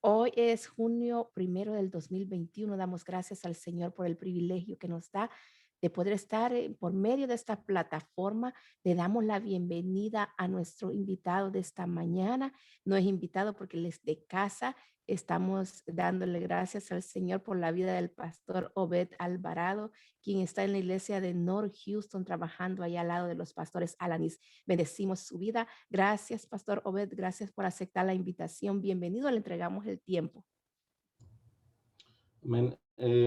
Hoy es junio 1 del 2021. Damos gracias al Señor por el privilegio que nos da de poder estar por medio de esta plataforma. Le damos la bienvenida a nuestro invitado de esta mañana. No es invitado porque él es de casa. Estamos dándole gracias al Señor por la vida del pastor Obed Alvarado, quien está en la iglesia de North Houston trabajando allá al lado de los pastores Alanis. Bendecimos su vida. Gracias, Pastor Obed. Gracias por aceptar la invitación. Bienvenido. Le entregamos el tiempo. Amén.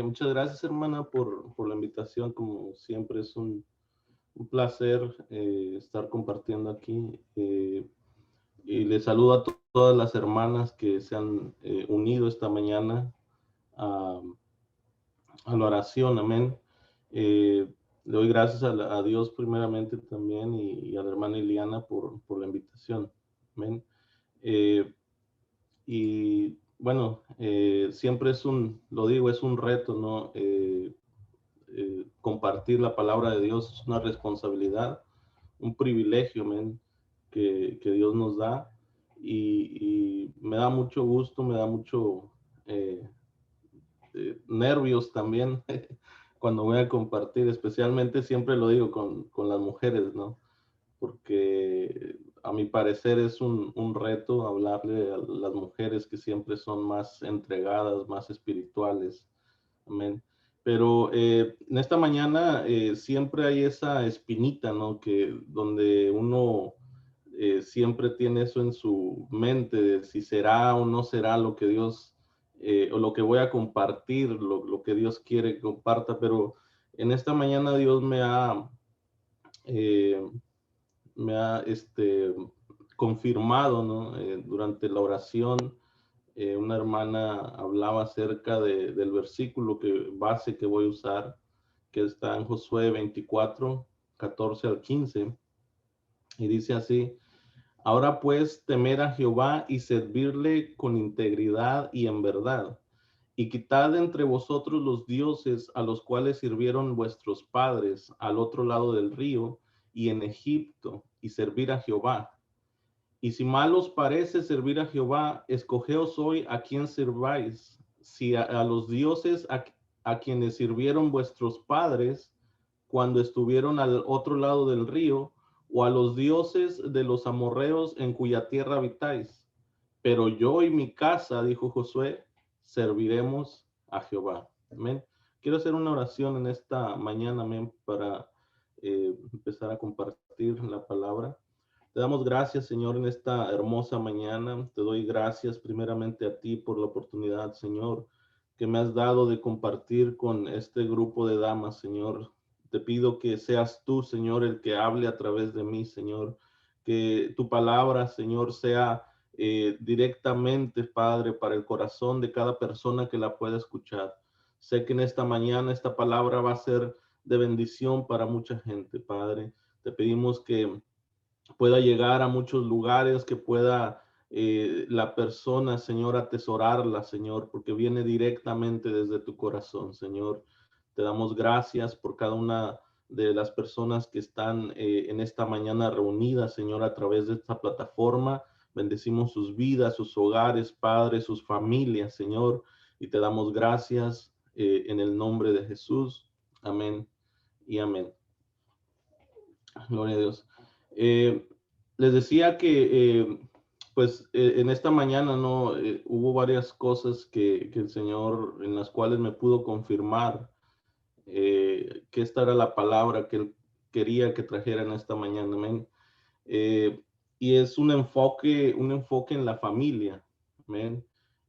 Muchas gracias, hermana, por la invitación. Como siempre, es un placer estar compartiendo aquí. Y les saludo a todas las hermanas que se han unido esta mañana a, a la oración. Amén. Le doy gracias a Dios primeramente también y a la hermana Iliana por la invitación. Amén. Eh, y bueno, siempre lo digo, es un reto, ¿no? Compartir la palabra de Dios es una responsabilidad, un privilegio, men, que Dios nos da y me da mucho gusto, me da mucho eh, nervios también cuando voy a compartir, especialmente siempre lo digo con las mujeres, ¿no? Porque a mi parecer es un reto hablarle a las mujeres que siempre son más entregadas, más espirituales. Amén. Pero en esta mañana siempre hay esa espinita, ¿no? Que donde uno siempre tiene eso en su mente, de si será o no será lo que Dios, o lo que voy a compartir, lo que Dios quiere que comparta, pero en esta mañana Dios eh, me ha confirmado, ¿no? Durante la oración, una hermana hablaba acerca del versículo base que voy a usar, que está en Josué 24, 14 al 15, y dice así: Ahora pues temed a Jehová y servirle con integridad y en verdad, y quitad de entre vosotros los dioses a los cuales sirvieron vuestros padres al otro lado del río y en Egipto, y servir a Jehová. Y si mal os parece servir a Jehová, escogeos hoy a quién sirváis, si a los dioses a quienes sirvieron vuestros padres cuando estuvieron al otro lado del río, o a los dioses de los amorreos en cuya tierra habitáis. Pero yo y mi casa, dijo Josué, serviremos a Jehová. Amén. Quiero hacer una oración en esta mañana, amén, para empezar a compartir la palabra. Te damos gracias, Señor, en esta hermosa mañana. Te doy gracias primeramente a ti por la oportunidad, Señor, que me has dado de compartir con este grupo de damas, Señor. Te pido que seas tú, Señor, el que hable a través de mí, Señor. Que tu palabra, Señor, sea directamente, Padre, para el corazón de cada persona que la pueda escuchar. Sé que en esta mañana esta palabra va a ser de bendición para mucha gente, Padre. Te pedimos que pueda llegar a muchos lugares, que pueda la persona, Señor, atesorarla, Señor, porque viene directamente desde tu corazón, Señor. Te damos gracias por cada una de las personas que están en esta mañana reunidas, Señor, a través de esta plataforma. Bendecimos sus vidas, sus hogares, Padre, sus familias, Señor, y te damos gracias en el nombre de Jesús. Amén y amén. Gloria a Dios. Eh, Les decía que, en esta mañana, ¿no? Hubo varias cosas que el Señor, en las cuales me pudo confirmar que esta era la palabra que Él quería que trajera en esta mañana, amén. Eh, y es un enfoque en la familia, amén.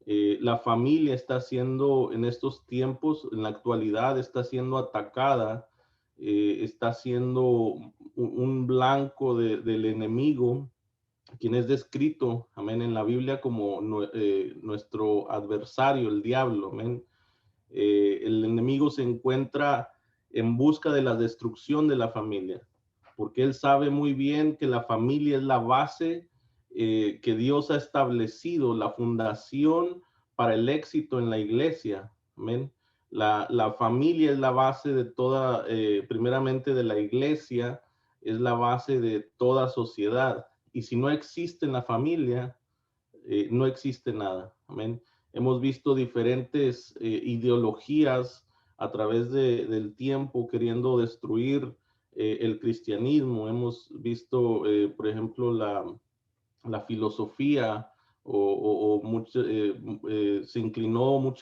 La familia está siendo, en estos tiempos, en la actualidad, está siendo atacada, está siendo un blanco del enemigo, quien es descrito, amén, en la Biblia como nuestro adversario, el diablo, amén. El enemigo se encuentra en busca de la destrucción de la familia, porque él sabe muy bien que la familia es la base que Dios ha establecido, la fundación para el éxito en la iglesia. Amén. La familia es la base de toda, primeramente de la iglesia, es la base de toda sociedad. Y si no existe en la familia, no existe nada. Amén. Hemos visto diferentes ideologías a través del tiempo queriendo destruir el cristianismo. Hemos visto, por ejemplo, la filosofía se inclinó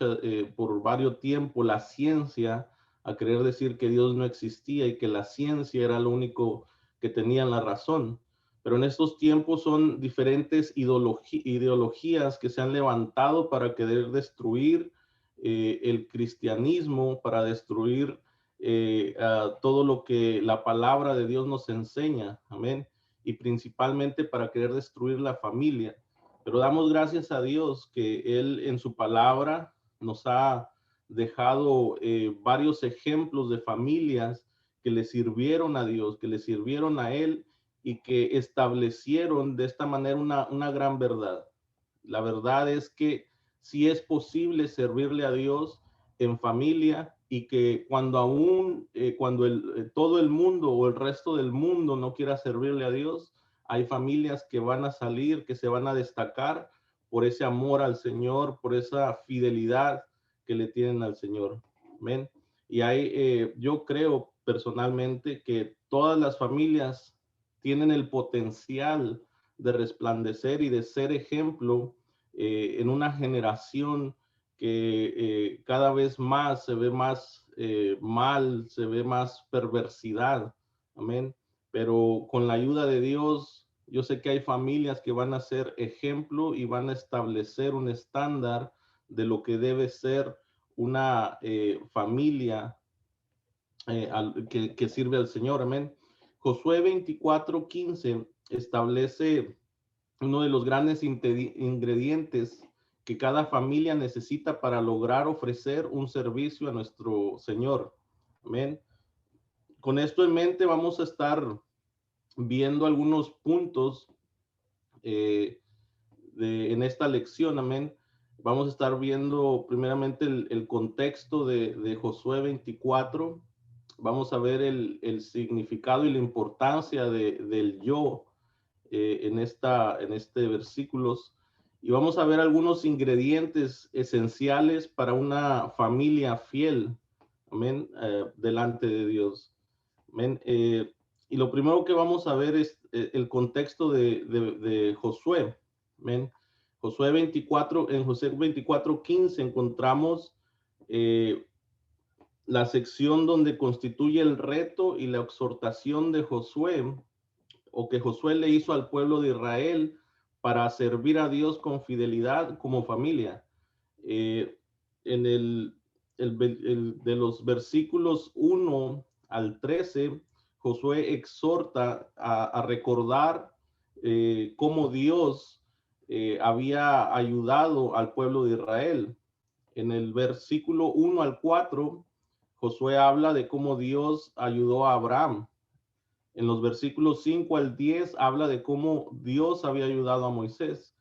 por varios tiempos la ciencia a querer decir que Dios no existía y que la ciencia era lo único que tenía la razón. Pero en estos tiempos son diferentes ideologías que se han levantado para querer destruir el cristianismo, para destruir todo lo que la palabra de Dios nos enseña. Amén. Y principalmente para querer destruir la familia. Pero damos gracias a Dios que Él en su palabra nos ha dejado varios ejemplos de familias que le sirvieron a Dios, que le sirvieron a Él y que establecieron de esta manera una gran verdad. La verdad es que sí es posible servirle a Dios en familia y que cuando todo el mundo o el resto del mundo no quiera servirle a Dios, hay familias que van a salir, que se van a destacar por ese amor al Señor, por esa fidelidad que le tienen al Señor. Amén. Y yo creo personalmente que todas las familias tienen el potencial de resplandecer y de ser ejemplo en una generación que cada vez más se ve más mal, se ve más perversidad. Amén. Pero con la ayuda de Dios, yo sé que hay familias que van a ser ejemplo y van a establecer un estándar de lo que debe ser una familia que sirve al Señor. Amén. Josué 24:15 establece uno de los grandes ingredientes que cada familia necesita para lograr ofrecer un servicio a nuestro Señor. Amén. Con esto en mente vamos a estar viendo algunos puntos eh, en esta lección. Amén. Vamos a estar viendo primeramente el contexto de Josué 24. Vamos a ver el significado y la importancia del yo en este versículos. Y vamos a ver algunos ingredientes esenciales para una familia fiel, amén, delante de Dios. Amén. Y lo primero que vamos a ver es el contexto de Josué. Amén. Josué 24, en Josué 24:15 encontramos la sección donde constituye el reto y la exhortación de Josué, o que Josué le hizo al pueblo de Israel para servir a Dios con fidelidad como familia. En de los versículos 1 al 13, Josué exhorta a recordar cómo Dios había ayudado al pueblo de Israel. En el versículo 1 al 4, Josué habla de cómo Dios ayudó a Abraham. En los versículos 5 al 10 habla de cómo Dios había ayudado a Moisés.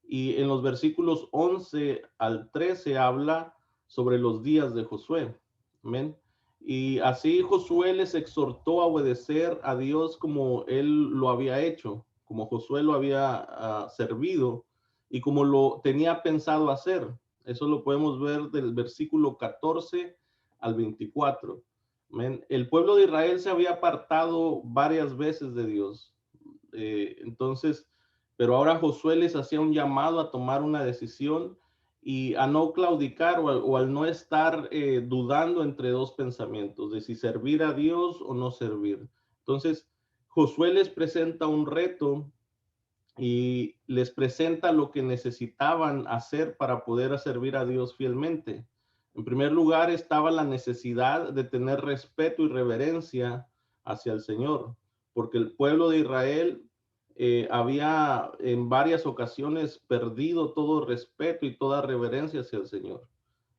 Y en los versículos 11 al 13 habla sobre los días de Josué. Amén. Y así Josué les exhortó a obedecer a Dios como él lo había hecho, como Josué lo había servido y como lo tenía pensado hacer. Eso lo podemos ver del versículo 14 al 24. Amén. El pueblo de Israel se había apartado varias veces de Dios. Entonces, pero ahora Josué les hacía un llamado a tomar una decisión y a no claudicar o al no estar dudando entre dos pensamientos de si servir a Dios o no servir. Entonces, Josué les presenta un reto y les presenta lo que necesitaban hacer para poder servir a Dios fielmente. En primer lugar estaba la necesidad de tener respeto y reverencia hacia el Señor, porque el pueblo de Israel había en varias ocasiones perdido todo respeto y toda reverencia hacia el Señor.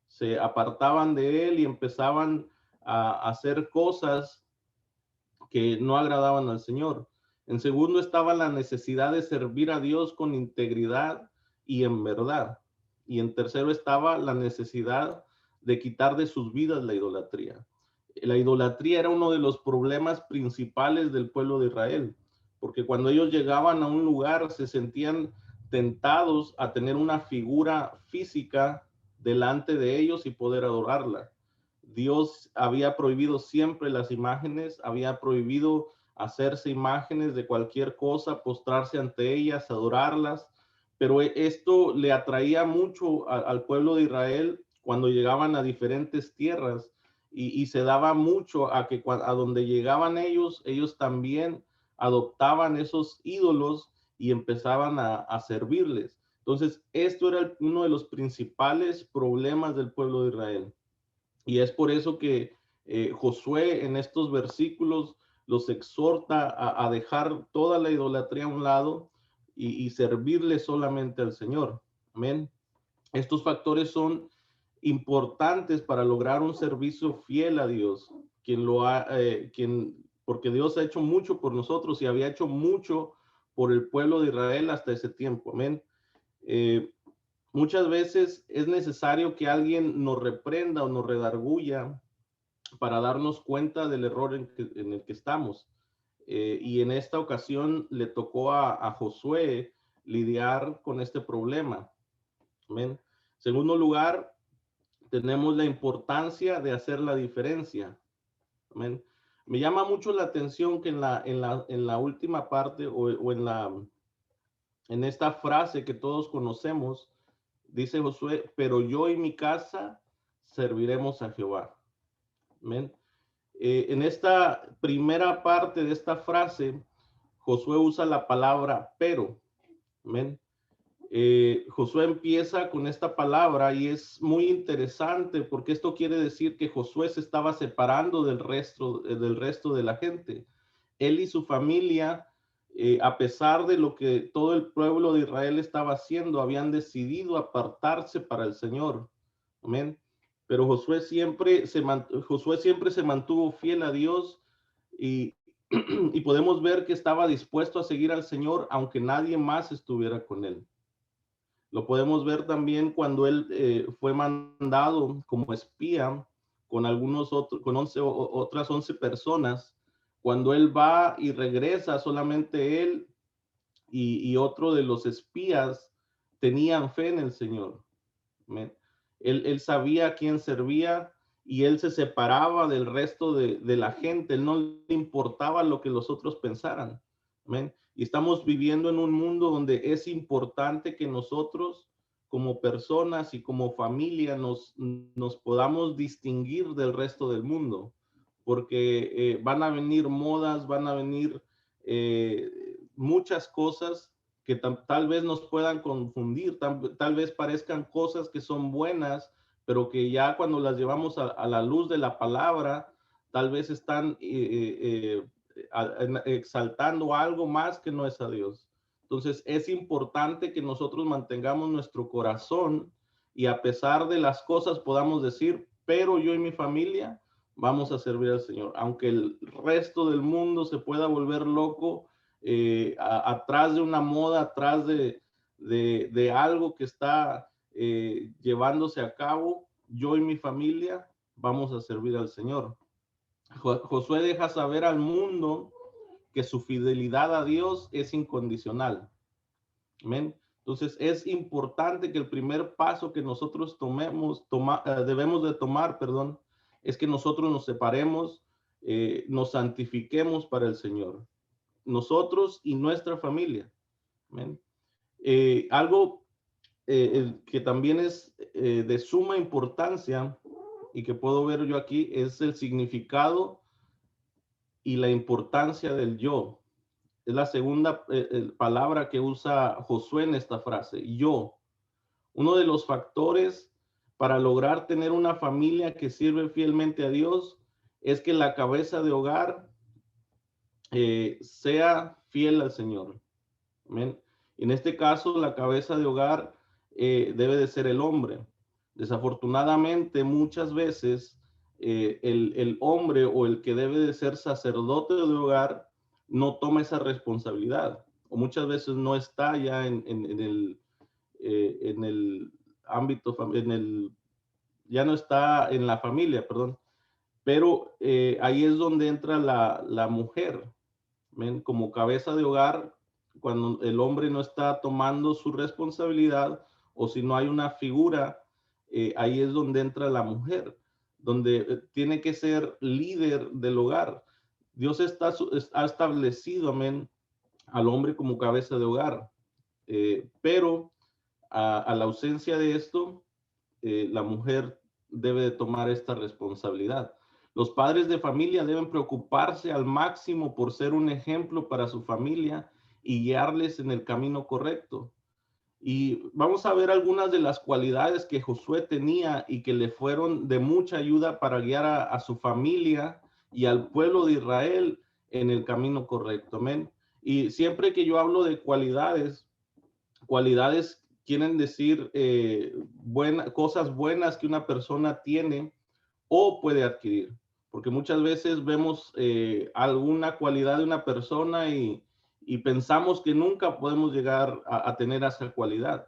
Se apartaban de Él y empezaban a hacer cosas que no agradaban al Señor. En segundo estaba la necesidad de servir a Dios con integridad y en verdad. Y en tercero estaba la necesidad de quitar de sus vidas la idolatría. La idolatría era uno de los problemas principales del pueblo de Israel, porque cuando ellos llegaban a un lugar se sentían tentados a tener una figura física delante de ellos y poder adorarla. Dios había prohibido siempre las imágenes, había prohibido hacerse imágenes de cualquier cosa, postrarse ante ellas, adorarlas, pero esto le atraía mucho al pueblo de Israel cuando llegaban a diferentes tierras y se daba mucho a que a donde llegaban ellos también adoptaban esos ídolos y empezaban a servirles. Entonces, esto era uno de los principales problemas del pueblo de Israel. Y es por eso que Josué en estos versículos los exhorta a dejar toda la idolatría a un lado y servirle solamente al Señor. Amén. Estos factores son importantes para lograr un servicio fiel a Dios, porque Dios ha hecho mucho por nosotros y había hecho mucho por el pueblo de Israel hasta ese tiempo. Amén. Eh, Muchas veces es necesario que alguien nos reprenda o nos redarguya para darnos cuenta del error en el que estamos. Y en esta ocasión le tocó a Josué lidiar con este problema. Amén. Segundo lugar, tenemos la importancia de hacer la diferencia. Amén. Me llama mucho la atención que en la última parte o en esta frase que todos conocemos, dice Josué, pero yo y mi casa serviremos a Jehová. Amén. En esta primera parte de esta frase, Josué usa la palabra pero. Amén. Josué empieza con esta palabra y es muy interesante porque esto quiere decir que Josué se estaba separando del resto de la gente. Él y su familia, a pesar de lo que todo el pueblo de Israel estaba haciendo, habían decidido apartarse para el Señor. Amén. Pero Josué siempre se mantuvo fiel a Dios y, y podemos ver que estaba dispuesto a seguir al Señor aunque nadie más estuviera con él. Lo podemos ver también cuando él fue mandado como espía con otras 11 personas. Cuando él va y regresa, solamente él y otro de los espías tenían fe en el Señor. Él sabía a quién servía y él se separaba del resto de la gente. Él no le importaba lo que los otros pensaran. Amén. Y estamos viviendo en un mundo donde es importante que nosotros como personas y como familia nos podamos distinguir del resto del mundo, porque van a venir modas, van a venir muchas cosas que tal vez nos puedan confundir, tal vez parezcan cosas que son buenas, pero que ya cuando las llevamos a la luz de la palabra, tal vez están exaltando algo más que no es a Dios. Entonces es importante que nosotros mantengamos nuestro corazón y a pesar de las cosas podamos decir, pero yo y mi familia vamos a servir al Señor. Aunque el resto del mundo se pueda volver loco atrás de una moda, atrás de algo que está llevándose a cabo, yo y mi familia vamos a servir al Señor. Josué deja saber al mundo que su fidelidad a Dios es incondicional. Amén. Entonces es importante que el primer paso que nosotros debemos de tomar, perdón, es que nosotros nos separemos, nos santifiquemos para el Señor, nosotros y nuestra familia. Amén. Algo que también es de suma importancia y que puedo ver yo aquí es el significado y la importancia del yo. Es la segunda palabra que usa Josué en esta frase, yo. Uno de los factores para lograr tener una familia que sirve fielmente a Dios es que la cabeza de hogar sea fiel al Señor. Amén. En este caso, la cabeza de hogar debe de ser el hombre. Desafortunadamente, muchas veces el hombre o el que debe de ser sacerdote de hogar no toma esa responsabilidad o muchas veces no está ya en el ámbito, ya no está en la familia, perdón. Pero ahí es donde entra la mujer, ¿ven? Como cabeza de hogar, cuando el hombre no está tomando su responsabilidad o si no hay una figura ahí es donde entra la mujer, donde tiene que ser líder del hogar. Dios ha establecido, amén, al hombre como cabeza de hogar, pero a la ausencia de esto, la mujer debe de tomar esta responsabilidad. Los padres de familia deben preocuparse al máximo por ser un ejemplo para su familia y guiarles en el camino correcto. Y vamos a ver algunas de las cualidades que Josué tenía y que le fueron de mucha ayuda para guiar a su familia y al pueblo de Israel en el camino correcto. Amén. Y siempre que yo hablo de cualidades, cualidades quieren decir cosas buenas que una persona tiene o puede adquirir. Porque muchas veces vemos alguna cualidad de una persona y pensamos que nunca podemos llegar a tener esa cualidad.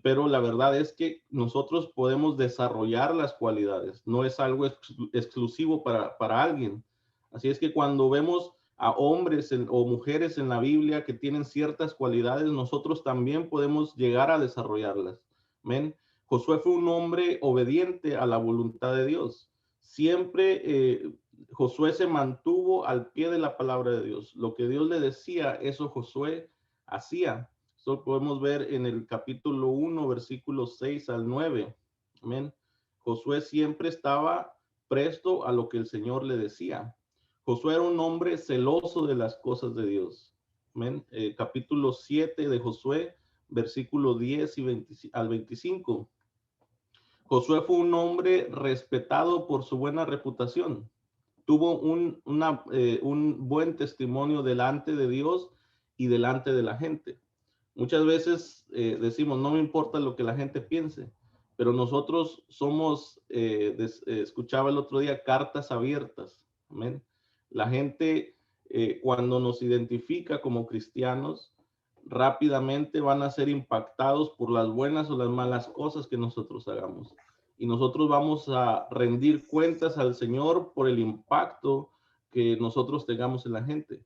Pero la verdad es que nosotros podemos desarrollar las cualidades, no es algo exclusivo para alguien. Así es que cuando vemos a hombres o mujeres en la Biblia que tienen ciertas cualidades, nosotros también podemos llegar a desarrollarlas. ¿Ven? Josué fue un hombre obediente a la voluntad de Dios. Siempre Josué se mantuvo al pie de la palabra de Dios. Lo que Dios le decía, eso Josué hacía. Esto podemos ver en el capítulo 1, versículos 6 al 9. Amén. Josué siempre estaba presto a lo que el Señor le decía. Josué era un hombre celoso de las cosas de Dios. Amén. Capítulo 7 de Josué, versículo 10 al 25. Josué fue un hombre respetado por su buena reputación. Tuvo un buen testimonio delante de Dios y delante de la gente. Muchas veces decimos, no me importa lo que la gente piense, pero nosotros somos, escuchaba el otro día, cartas abiertas. Amén. La gente, cuando nos identifica como cristianos, rápidamente van a ser impactados por las buenas o las malas cosas que nosotros hagamos. Y nosotros vamos a rendir cuentas al Señor por el impacto que nosotros tengamos en la gente.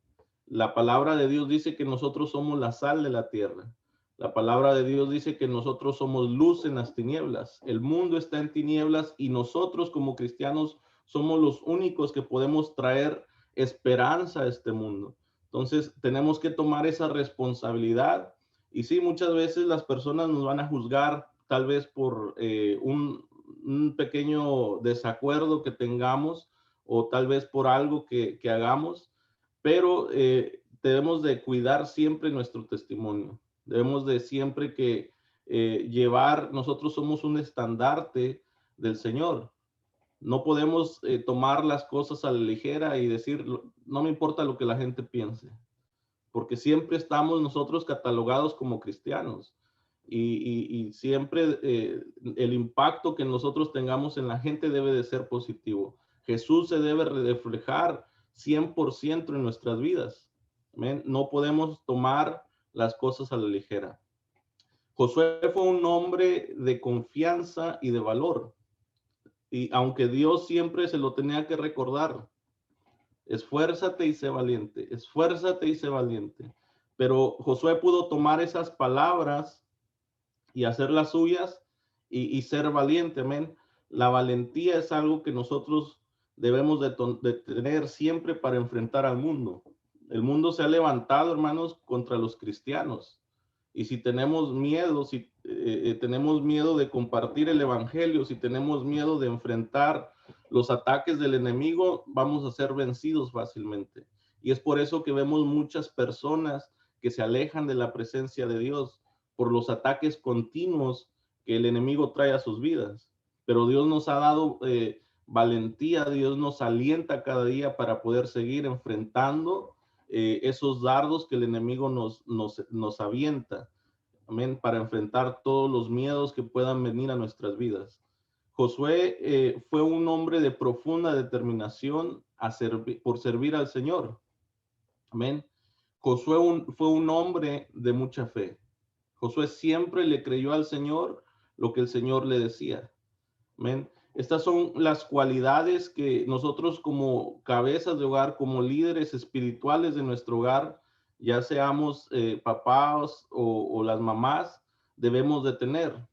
La palabra de Dios dice que nosotros somos la sal de la tierra. La palabra de Dios dice que nosotros somos luz en las tinieblas. El mundo está en tinieblas y nosotros como cristianos somos los únicos que podemos traer esperanza a este mundo. Entonces tenemos que tomar esa responsabilidad. Y sí, muchas veces las personas nos van a juzgar tal vez por un pequeño desacuerdo que tengamos o tal vez por algo que hagamos, pero debemos de cuidar siempre nuestro testimonio. Debemos de siempre que llevar, nosotros somos un estandarte del Señor. No podemos tomar las cosas a la ligera y decir, no me importa lo que la gente piense, porque siempre estamos nosotros catalogados como cristianos y siempre el impacto que nosotros tengamos en la gente debe de ser positivo. Jesús se debe reflejar 100% en nuestras vidas. ¿Amén? No podemos tomar las cosas a la ligera. Josué fue un hombre de confianza y de valor. Y aunque Dios siempre se lo tenía que recordar, esfuérzate y sé valiente, esfuérzate y sé valiente. Pero Josué pudo tomar esas palabras y hacerlas suyas y ser valiente, amén. La valentía es algo que nosotros debemos de tener siempre para enfrentar al mundo. El mundo se ha levantado, hermanos, contra los cristianos. Y si tenemos miedo, si tenemos miedo de compartir el evangelio, si tenemos miedo de enfrentar los ataques del enemigo, vamos a ser vencidos fácilmente. Y es por eso que vemos muchas personas que se alejan de la presencia de Dios por los ataques continuos que el enemigo trae a sus vidas. Pero Dios nos ha dado valentía, Dios nos alienta cada día para poder seguir enfrentando esos dardos que el enemigo nos avienta, amén, para enfrentar todos los miedos que puedan venir a nuestras vidas. Josué fue un hombre de profunda determinación por servir al Señor, amén. Josué fue un hombre de mucha fe. Josué siempre le creyó al Señor lo que el Señor le decía, amén. Estas son las cualidades que nosotros como cabezas de hogar, como líderes espirituales de nuestro hogar, ya seamos papás o las mamás, debemos de tener.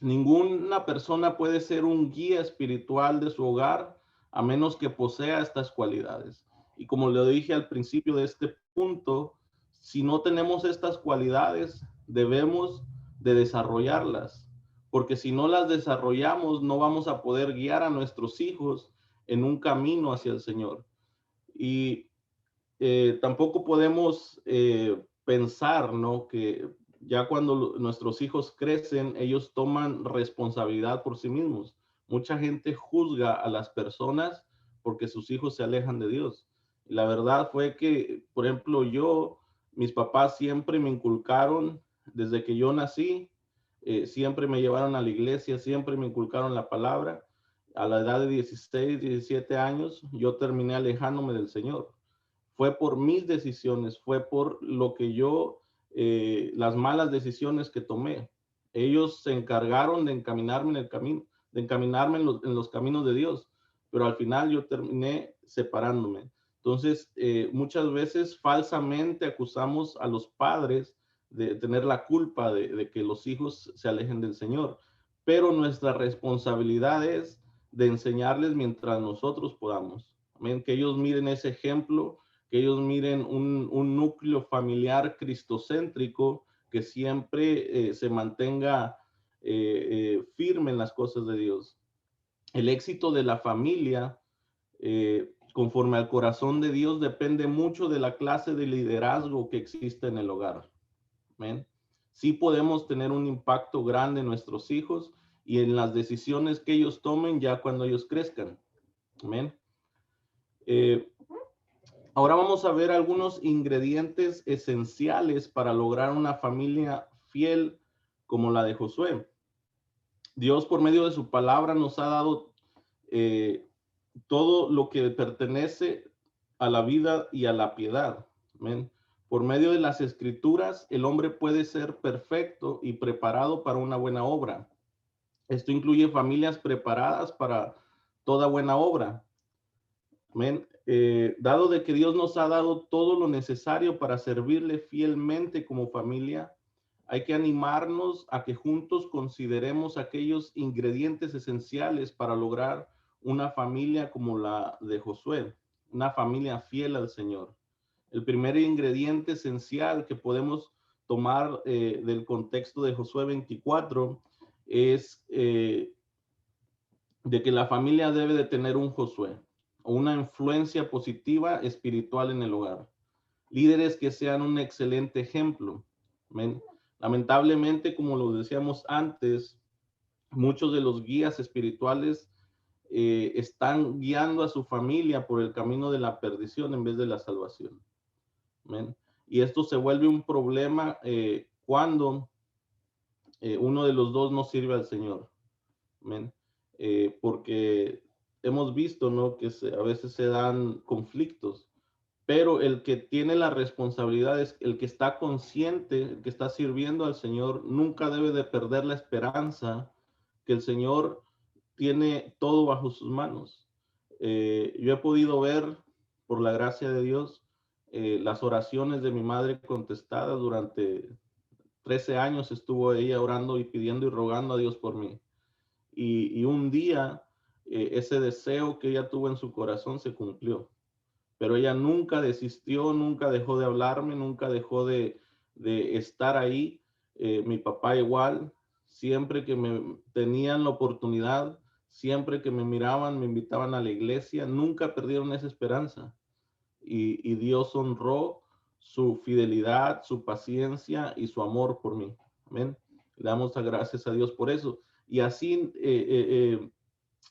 Ninguna persona puede ser un guía espiritual de su hogar a menos que posea estas cualidades. Y como le dije al principio de este punto, si no tenemos estas cualidades, debemos de desarrollarlas, porque si no las desarrollamos, no vamos a poder guiar a nuestros hijos en un camino hacia el Señor. Y tampoco podemos pensar, ¿no? Que ya cuando nuestros hijos crecen, ellos toman responsabilidad por sí mismos. Mucha gente juzga a las personas porque sus hijos se alejan de Dios. La verdad fue que, por ejemplo, mis papás siempre me inculcaron, desde que yo nací, siempre me llevaron a la iglesia, siempre me inculcaron la palabra. A la edad de 16, 17 años, yo terminé alejándome del Señor. Fue por mis decisiones, fue por lo que las malas decisiones que tomé. Ellos se encargaron de encaminarme en el camino, de encaminarme en los caminos de Dios, pero al final yo terminé separándome. Entonces, muchas veces falsamente acusamos a los padres de tener la culpa de que los hijos se alejen del Señor, pero nuestra responsabilidad es de enseñarles mientras nosotros podamos. Amén. Que ellos miren ese ejemplo, que ellos miren un núcleo familiar cristocéntrico que siempre se mantenga firme en las cosas de Dios. El éxito de la familia, conforme al corazón de Dios, depende mucho de la clase de liderazgo que existe en el hogar. ¿Ven? Sí podemos tener un impacto grande en nuestros hijos y en las decisiones que ellos tomen ya cuando ellos crezcan. Amén. Ahora vamos a ver algunos ingredientes esenciales para lograr una familia fiel como la de Josué. Dios, por medio de su palabra, nos ha dado eh, todo lo que pertenece a la vida y a la piedad. Amén. Por medio de las escrituras, el hombre puede ser perfecto y preparado para una buena obra. Esto incluye familias preparadas para toda buena obra. Amén. Dado de que Dios nos ha dado todo lo necesario para servirle fielmente como familia, hay que animarnos a que juntos consideremos aquellos ingredientes esenciales para lograr una familia como la de Josué, una familia fiel al Señor. El primer ingrediente esencial que podemos tomar del contexto de Josué 24 es de que la familia debe de tener un Josué o una influencia positiva espiritual en el hogar. Líderes que sean un excelente ejemplo. Amén. Lamentablemente, como lo decíamos antes, muchos de los guías espirituales están guiando a su familia por el camino de la perdición en vez de la salvación. Amén. Y esto se vuelve un problema cuando uno de los dos no sirve al Señor. Amén. Porque hemos visto, ¿no? Que a veces se dan conflictos, pero el que tiene la responsabilidad es el que está consciente, el que está sirviendo al Señor, nunca debe de perder la esperanza que el Señor tiene todo bajo sus manos. Yo he podido ver, por la gracia de Dios, las oraciones de mi madre contestadas durante 13 años. Estuvo ella orando y pidiendo y rogando a Dios por mí. Y un día ese deseo que ella tuvo en su corazón se cumplió. Pero ella nunca desistió, nunca dejó de hablarme, nunca dejó de estar ahí. Mi papá igual, siempre que me tenían la oportunidad, siempre que me miraban, me invitaban a la iglesia, nunca perdieron esa esperanza. Y Dios honró su fidelidad, su paciencia y su amor por mí. Amén. Le damos gracias a Dios por eso. Y así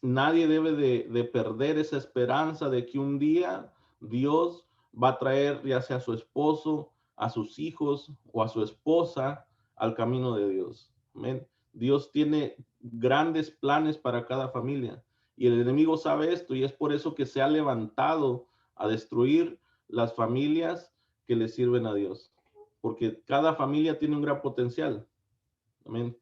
nadie debe de perder esa esperanza de que un día Dios va a traer ya sea a su esposo, a sus hijos o a su esposa al camino de Dios. Amén. Dios tiene grandes planes para cada familia y el enemigo sabe esto y es por eso que se ha levantado a destruir las familias que le sirven a Dios, porque cada familia tiene un gran potencial. Amén.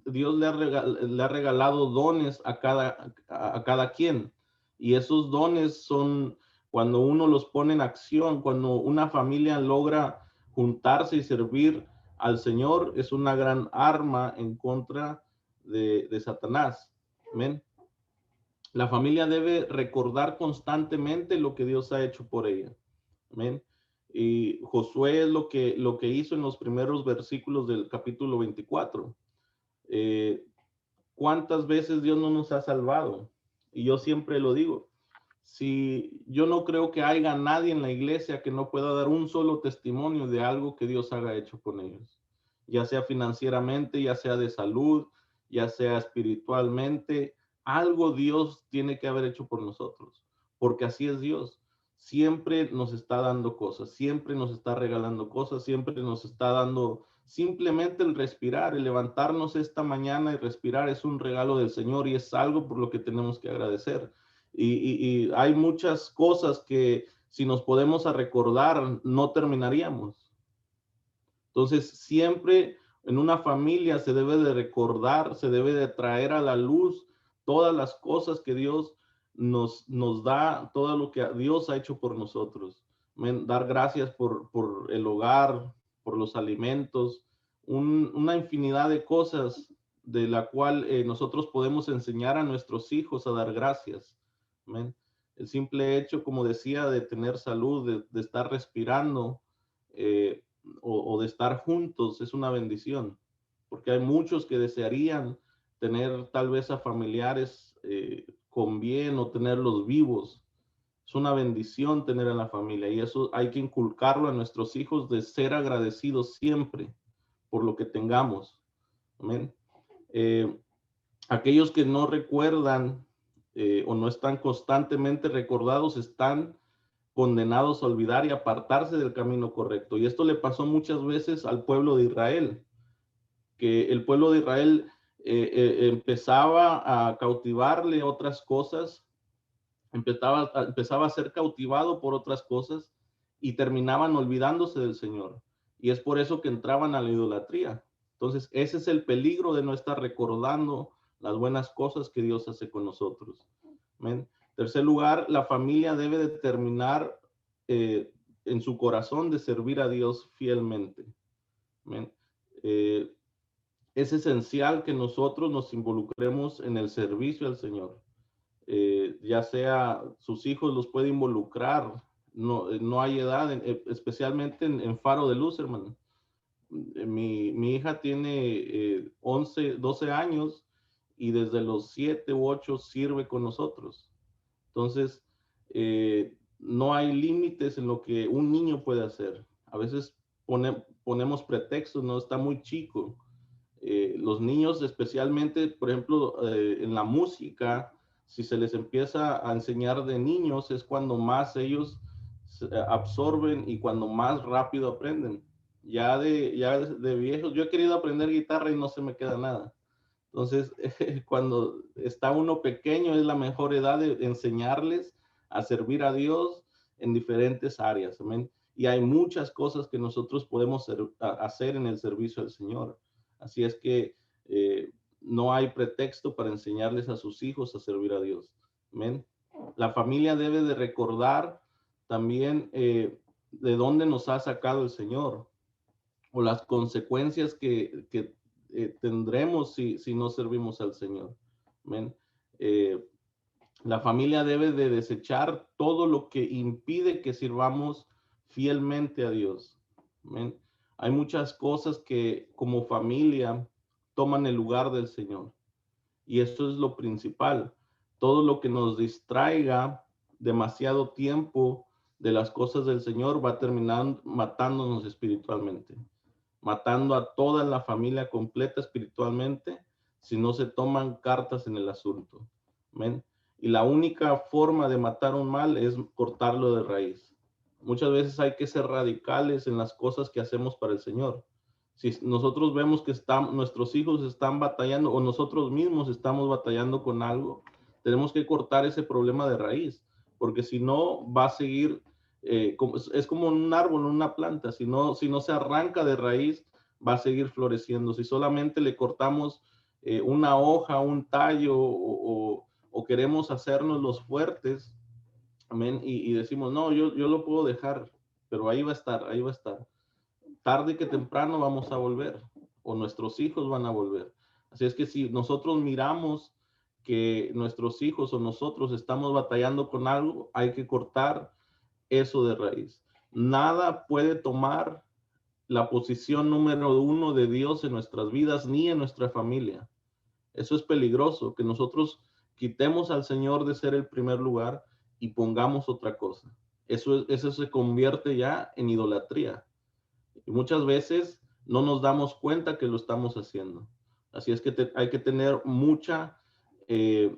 Dios le ha regalado dones a cada quien. Y esos dones son cuando uno los pone en acción, cuando una familia logra juntarse y servir al Señor, es una gran arma en contra de Satanás. Amén. La familia debe recordar constantemente lo que Dios ha hecho por ella. Amén. Y Josué es lo que hizo en los primeros versículos del capítulo 24. Eh, ¿Cuántas veces Dios no nos ha salvado? Y yo siempre lo digo, si yo no creo que haya nadie en la iglesia que no pueda dar un solo testimonio de algo que Dios haya hecho con ellos, ya sea financieramente, ya sea de salud, ya sea espiritualmente, algo Dios tiene que haber hecho por nosotros, porque así es Dios. Siempre nos está dando cosas, siempre nos está regalando cosas, siempre nos está dando simplemente el respirar, el levantarnos esta mañana y respirar es un regalo del Señor y es algo por lo que tenemos que agradecer. Y hay muchas cosas que si nos podemos a recordar no terminaríamos. Entonces, siempre en una familia se debe de recordar, se debe de traer a la luz todas las cosas que Dios nos da, todo lo que Dios ha hecho por nosotros. Dar gracias por el hogar, por los alimentos, una infinidad de cosas de la cual nosotros podemos enseñar a nuestros hijos a dar gracias. Amén. El simple hecho, como decía, de tener salud, de estar respirando, eh, o de estar juntos es una bendición, porque hay muchos que desearían tener tal vez a familiares con bien o tenerlos vivos. Es una bendición tener a la familia y eso hay que inculcarlo a nuestros hijos de ser agradecidos siempre por lo que tengamos. Amén. Eh, Aquellos que no recuerdan o no están constantemente recordados están condenados a olvidar y apartarse del camino correcto. Y esto le pasó muchas veces al pueblo de Israel, que el pueblo de Israel empezaba a cautivarle otras cosas, empezaba a ser cautivado por otras cosas y terminaban olvidándose del Señor. Y es por eso que entraban a la idolatría. Entonces, ese es el peligro de no estar recordando las buenas cosas que Dios hace con nosotros. Amén. Tercer lugar, la familia debe determinar eh, en su corazón de servir a Dios fielmente. Amén. Eh, es esencial que nosotros nos involucremos en el servicio al Señor. Ya sea sus hijos los puede involucrar, no hay edad, especialmente en Faro de Luz, hermano. Mi hija tiene 11, 12 años y desde los 7 u 8 sirve con nosotros. Entonces, no hay límites en lo que un niño puede hacer. A veces ponemos pretextos, no está muy chico. Los niños, especialmente, por ejemplo, en la música, si se les empieza a enseñar de niños, es cuando más ellos absorben y cuando más rápido aprenden. Ya de viejos, yo he querido aprender guitarra y no se me queda nada. Entonces, cuando está uno pequeño, es la mejor edad de enseñarles a servir a Dios en diferentes áreas. Amén. Y hay muchas cosas que nosotros podemos hacer en el servicio al Señor. Así es que no hay pretexto para enseñarles a sus hijos a servir a Dios. Amén. La familia debe de recordar también de dónde nos ha sacado el Señor o las consecuencias que tendremos si no servimos al Señor. Amén. La familia debe de desechar todo lo que impide que sirvamos fielmente a Dios. Amén. Hay muchas cosas que como familia toman el lugar del Señor. Y eso es lo principal. Todo lo que nos distraiga demasiado tiempo de las cosas del Señor va a terminar matándonos espiritualmente, matando a toda la familia completa espiritualmente si no se toman cartas en el asunto. Amén. Y la única forma de matar un mal es cortarlo de raíz. Muchas veces hay que ser radicales en las cosas que hacemos para el Señor. Si nosotros vemos que nuestros hijos están batallando o nosotros mismos estamos batallando con algo, tenemos que cortar ese problema de raíz, porque si no va a seguir, es como un árbol, una planta, si no se arranca de raíz, va a seguir floreciendo. Si solamente le cortamos una hoja, un tallo o queremos hacernos los fuertes, amén, y decimos, no, yo lo puedo dejar, pero ahí va a estar, ahí va a estar tarde que temprano vamos a volver o nuestros hijos van a volver. Así es que si nosotros miramos que nuestros hijos o nosotros estamos batallando con algo, hay que cortar eso de raíz. Nada puede tomar la posición número uno de Dios en nuestras vidas ni en nuestra familia. Eso es peligroso, que nosotros quitemos al Señor de ser el primer lugar y pongamos otra cosa. Eso se convierte ya en idolatría. Y muchas veces no nos damos cuenta que lo estamos haciendo. Así es que hay que tener eh,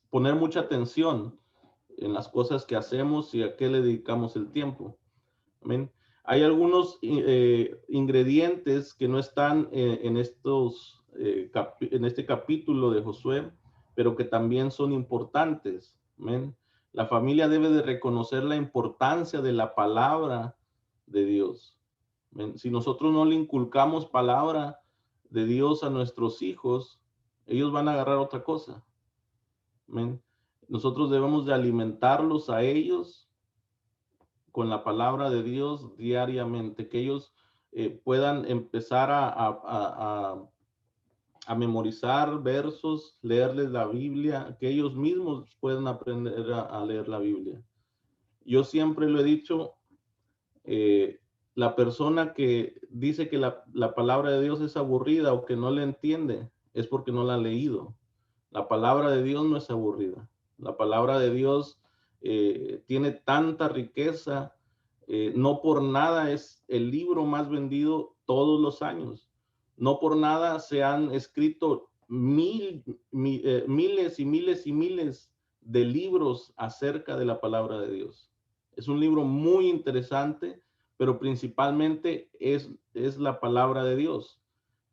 poner mucha atención en las cosas que hacemos y a qué le dedicamos el tiempo. Amén. Hay algunos ingredientes que no están en este capítulo de Josué, pero que también son importantes. Amén. La familia debe de reconocer la importancia de la palabra de Dios. Amén. Si nosotros no le inculcamos palabra de Dios a nuestros hijos, ellos van a agarrar otra cosa. Amén. Nosotros debemos de alimentarlos a ellos con la palabra de Dios diariamente, que ellos puedan empezar a memorizar versos, leerles la Biblia, que ellos mismos puedan aprender a leer la Biblia. Yo siempre lo he dicho, la persona que dice que la palabra de Dios es aburrida o que no le entiende, es porque no la ha leído. La palabra de Dios no es aburrida. La palabra de Dios tiene tanta riqueza. No por nada es el libro más vendido todos los años. No por nada se han escrito miles y miles y miles de libros acerca de la palabra de Dios. Es un libro muy interesante, pero principalmente es la palabra de Dios.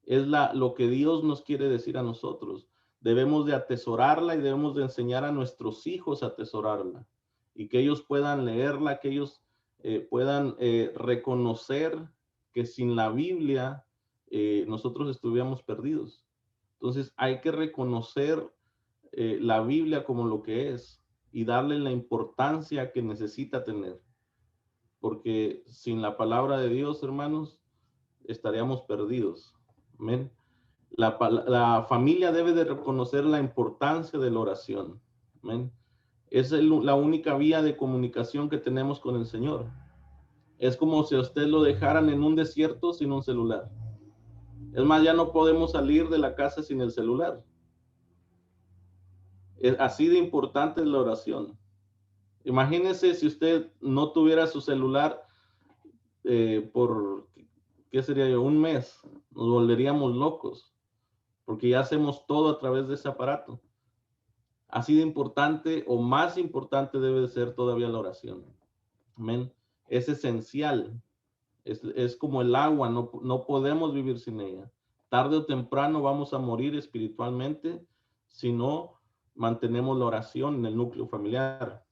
Es lo que Dios nos quiere decir a nosotros. Debemos de atesorarla y debemos de enseñar a nuestros hijos a atesorarla y que ellos puedan leerla, que ellos puedan reconocer que sin la Biblia nosotros estuviéramos perdidos. Entonces hay que reconocer la Biblia como lo que es y darle la importancia que necesita tener. Porque sin la palabra de Dios, hermanos, estaríamos perdidos. Amén. La familia debe de reconocer la importancia de la oración. Amén. Es la única vía de comunicación que tenemos con el Señor. Es como si a usted lo dejaran en un desierto sin un celular. Es más, ya no podemos salir de la casa sin el celular. Así de importante es la oración. Imagínese si usted no tuviera su celular por, ¿qué sería yo? Un mes. Nos volveríamos locos, porque ya hacemos todo a través de ese aparato. Así de importante o más importante debe de ser todavía la oración. Amén. Es esencial. Es como el agua, no podemos vivir sin ella. Tarde o temprano vamos a morir espiritualmente si no mantenemos la oración en el núcleo familiar.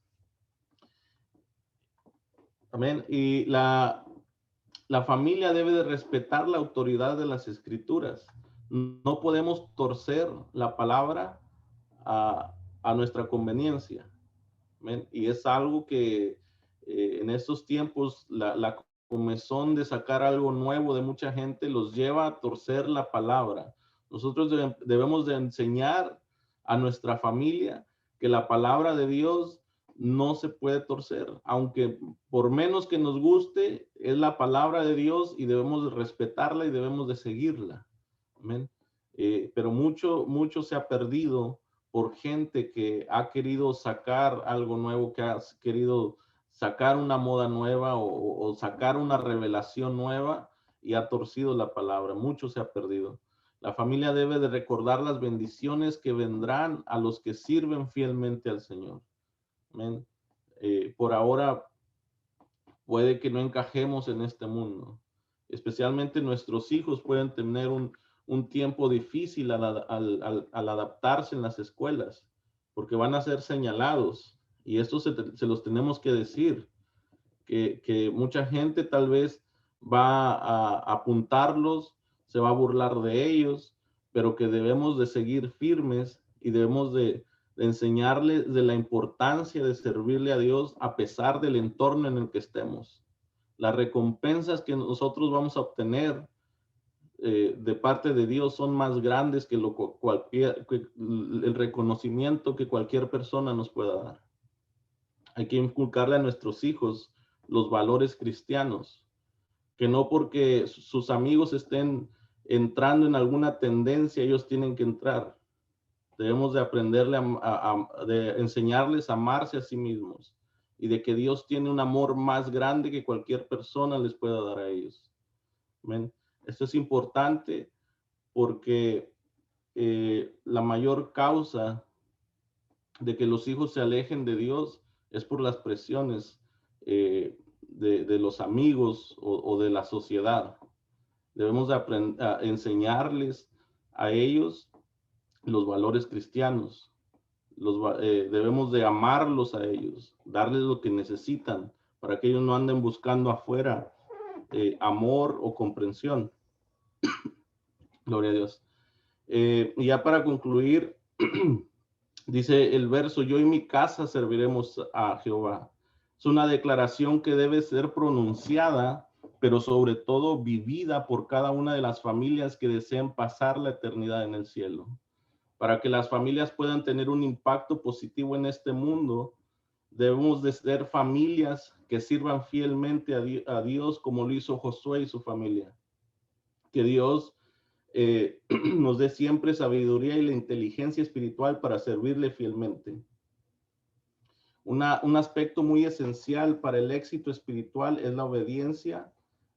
Amén. Y la familia debe de respetar la autoridad de las escrituras. No podemos torcer la palabra a nuestra conveniencia. Amén. Y es algo que en estos tiempos la comezón de sacar algo nuevo de mucha gente los lleva a torcer la palabra. Nosotros debemos de enseñar a nuestra familia que la palabra de Dios no se puede torcer, aunque por menos que nos guste, es la palabra de Dios y debemos de respetarla y debemos de seguirla. Amén. Pero mucho se ha perdido por gente que ha querido sacar algo nuevo, que ha querido sacar una moda nueva o sacar una revelación nueva y ha torcido la palabra. Mucho se ha perdido. La familia debe de recordar las bendiciones que vendrán a los que sirven fielmente al Señor. Amén. Por ahora puede que no encajemos en este mundo. Especialmente nuestros hijos pueden tener un tiempo difícil al adaptarse en las escuelas, porque van a ser señalados. Y esto se los tenemos que decir, que mucha gente tal vez va a apuntarlos, se va a burlar de ellos, pero que debemos de seguir firmes y debemos de enseñarles de la importancia de servirle a Dios a pesar del entorno en el que estemos. Las recompensas que nosotros vamos a obtener de parte de Dios son más grandes que el reconocimiento que cualquier persona nos pueda dar. Hay que inculcarle a nuestros hijos los valores cristianos, que no porque sus amigos estén entrando en alguna tendencia, ellos tienen que entrar. Debemos de aprenderle de enseñarles a amarse a sí mismos y de que Dios tiene un amor más grande que cualquier persona les pueda dar a ellos. Amén. Esto es importante porque la mayor causa de que los hijos se alejen de Dios es por las presiones de los amigos o de la sociedad. Debemos de a enseñarles a ellos los valores cristianos. Debemos de amarlos a ellos, darles lo que necesitan para que ellos no anden buscando afuera amor o comprensión. Gloria a Dios. Y ya para concluir, dice el verso, yo y mi casa serviremos a Jehová. Es una declaración que debe ser pronunciada, pero sobre todo vivida por cada una de las familias que deseen pasar la eternidad en el cielo. Para que las familias puedan tener un impacto positivo en este mundo, debemos de ser familias que sirvan fielmente a Dios como lo hizo Josué y su familia. Que Dios nos dé siempre sabiduría y la inteligencia espiritual para servirle fielmente. Un aspecto muy esencial para el éxito espiritual es la obediencia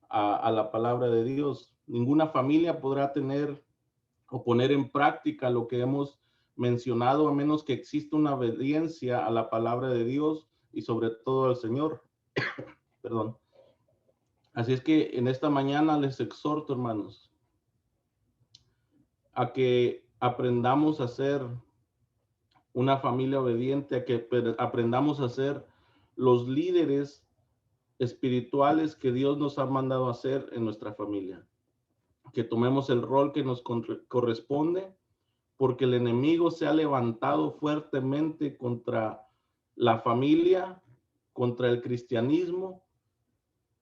a la palabra de Dios. Ninguna familia podrá tener o poner en práctica lo que hemos mencionado a menos que exista una obediencia a la palabra de Dios y sobre todo al Señor. Perdón. Así es que en esta mañana les exhorto, hermanos, a que aprendamos a ser una familia obediente, a que aprendamos a ser los líderes espirituales que Dios nos ha mandado a ser en nuestra familia. Que tomemos el rol que nos corresponde, porque el enemigo se ha levantado fuertemente contra la familia, contra el cristianismo,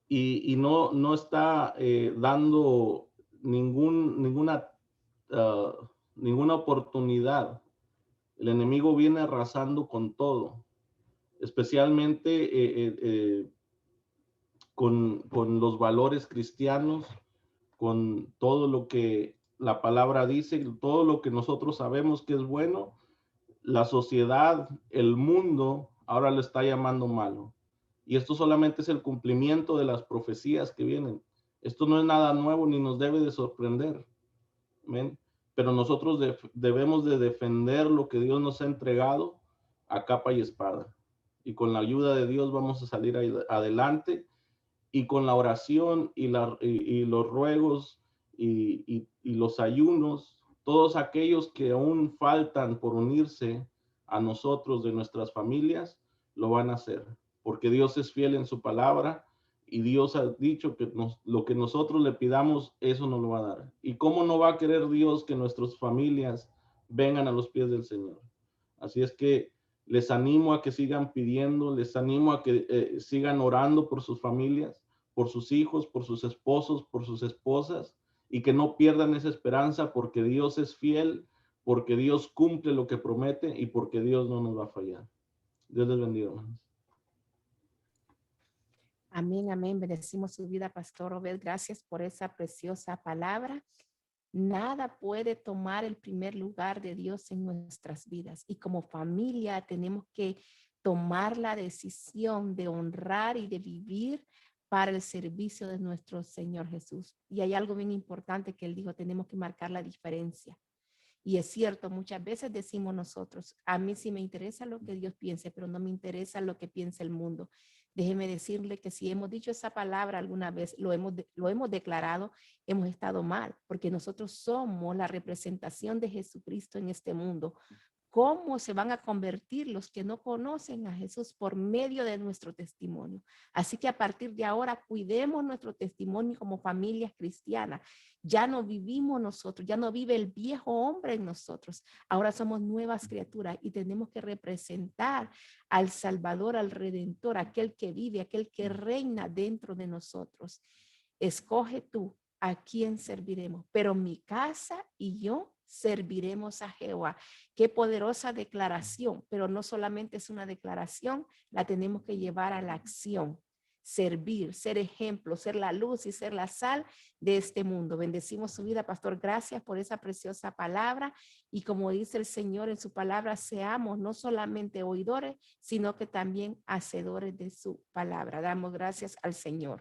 y no está dando ninguna oportunidad. El enemigo viene arrasando con todo, especialmente con los valores cristianos, con todo lo que la palabra dice, todo lo que nosotros sabemos que es bueno. La sociedad, el mundo, ahora lo está llamando malo. Y esto solamente es el cumplimiento de las profecías que vienen. Esto no es nada nuevo ni nos debe de sorprender. ¿Ven? Pero nosotros debemos de defender lo que Dios nos ha entregado a capa y espada. Y con la ayuda de Dios vamos a salir adelante, y con la oración y los ruegos y los ayunos, todos aquellos que aún faltan por unirse a nosotros de nuestras familias, lo van a hacer, porque Dios es fiel en su palabra y Dios ha dicho que lo que nosotros le pidamos, eso nos lo va a dar. ¿Y cómo no va a querer Dios que nuestras familias vengan a los pies del Señor? Así es que les animo a que sigan pidiendo, les animo a que sigan orando por sus familias, por sus hijos, por sus esposos, por sus esposas, y que no pierdan esa esperanza, porque Dios es fiel, porque Dios cumple lo que promete y porque Dios no nos va a fallar. Dios les bendiga, hermanos. Amén, amén. Bendecimos su vida, Pastor Obed. Gracias por esa preciosa palabra. Nada puede tomar el primer lugar de Dios en nuestras vidas. Y como familia tenemos que tomar la decisión de honrar y de vivir para el servicio de nuestro Señor Jesús. Y hay algo bien importante que él dijo, tenemos que marcar la diferencia. Y es cierto, muchas veces decimos nosotros, a mí sí me interesa lo que Dios piense, pero no me interesa lo que piensa el mundo. Déjeme decirle que si hemos dicho esa palabra alguna vez, lo hemos declarado, hemos estado mal, porque nosotros somos la representación de Jesucristo en este mundo. cómo se van a convertir los que no conocen a Jesús por medio de nuestro testimonio. Así que a partir de ahora cuidemos nuestro testimonio como familias cristianas. Ya no vivimos nosotros, ya no vive el viejo hombre en nosotros. Ahora somos nuevas criaturas y tenemos que representar al Salvador, al Redentor, aquel que vive, aquel que reina dentro de nosotros. Escoge tú a quién serviremos, pero mi casa y yo serviremos a Jehová. Qué poderosa declaración, pero no solamente es una declaración, la tenemos que llevar a la acción. Servir, ser ejemplo, ser la luz y ser la sal de este mundo. Bendecimos su vida, pastor. Gracias por esa preciosa palabra. Y como dice el Señor en su palabra, seamos no solamente oidores, sino que también hacedores de su palabra. Damos gracias al Señor.